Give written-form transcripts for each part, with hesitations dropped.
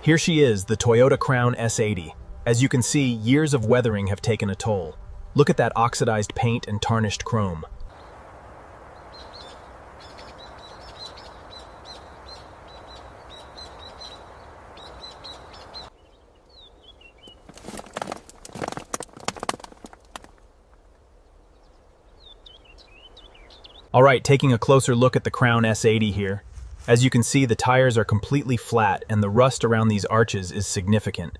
Here she is, the Toyota Crown S80. As you can see, years of weathering have taken a toll. Look at that oxidized paint and tarnished chrome. Alright, taking a closer look at the Crown S80 here. As you can see, the tires are completely flat and the rust around these arches is significant.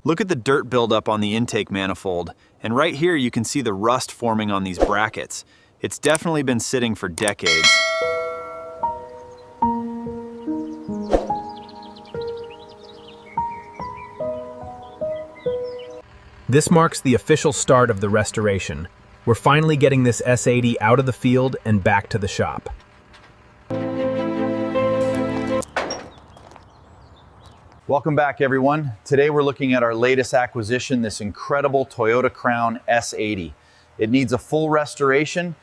Look at the dirt buildup on the intake manifold, and right here you can see the rust forming on these brackets. It's definitely been sitting for decades. This marks the official start of the restoration. We're finally getting this S80 out of the field and back to the shop. Welcome back, everyone. Today we're looking at our latest acquisition, this incredible Toyota Crown S80. It needs a full restoration.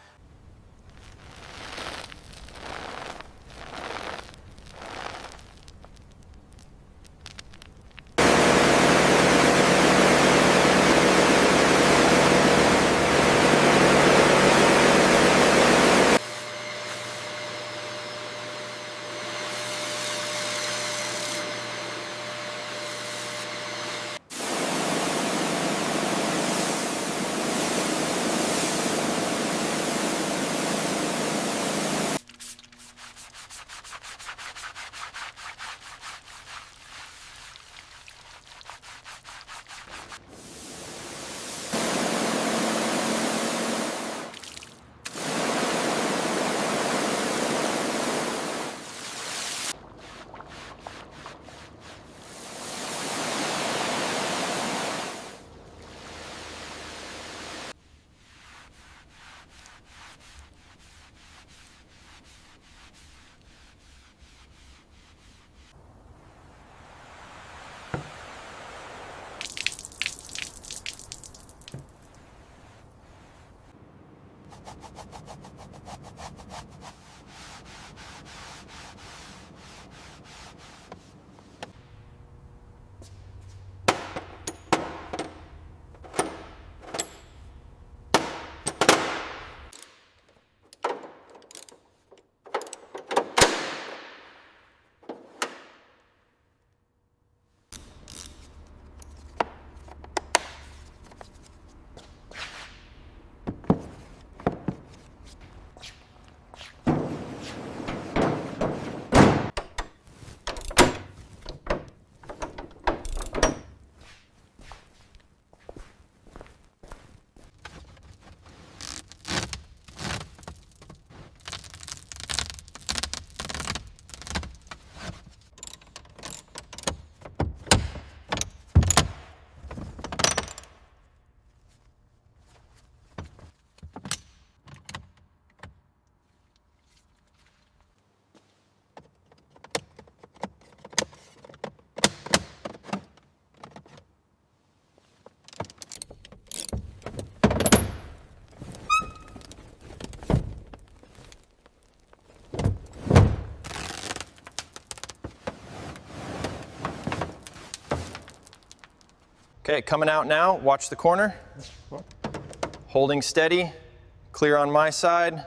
Okay, coming out now, watch the corner. Holding steady, clear on my side,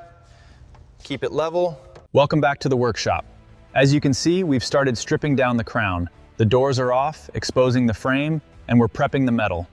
keep it level. Welcome back to the workshop. As you can see, we've started stripping down the crown. The doors are off, exposing the frame, and we're prepping the metal.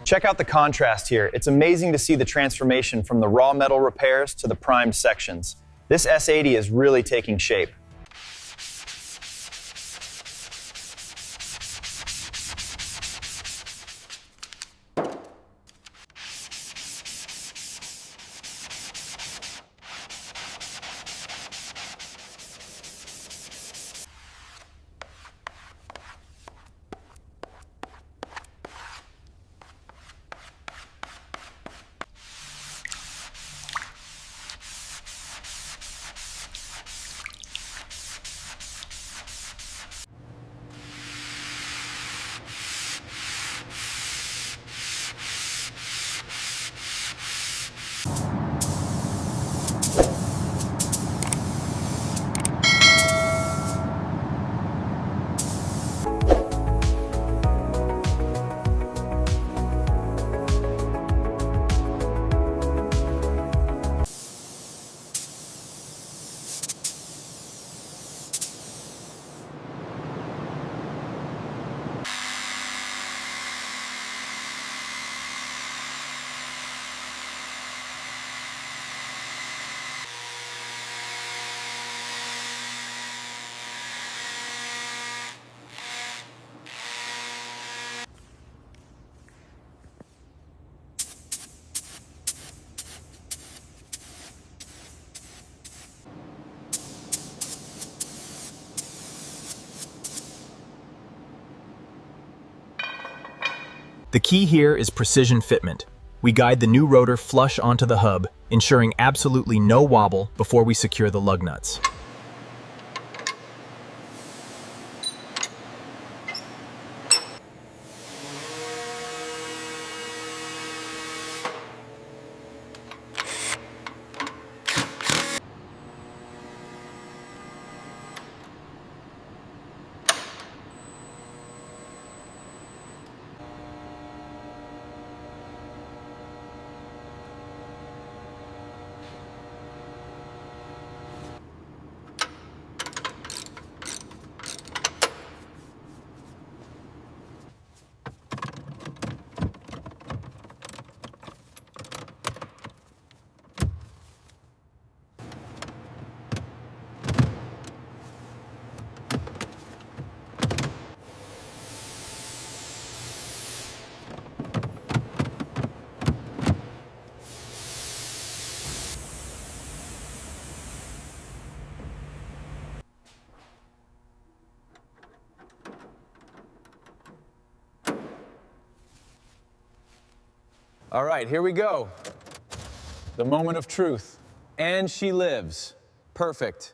Check out the contrast here. It's amazing to see the transformation from the raw metal repairs to the primed sections. This S80 is really taking shape. The key here is precision fitment. We guide the new rotor flush onto the hub, ensuring absolutely no wobble before we secure the lug nuts. All right, here we go. The moment of truth. And she lives. Perfect.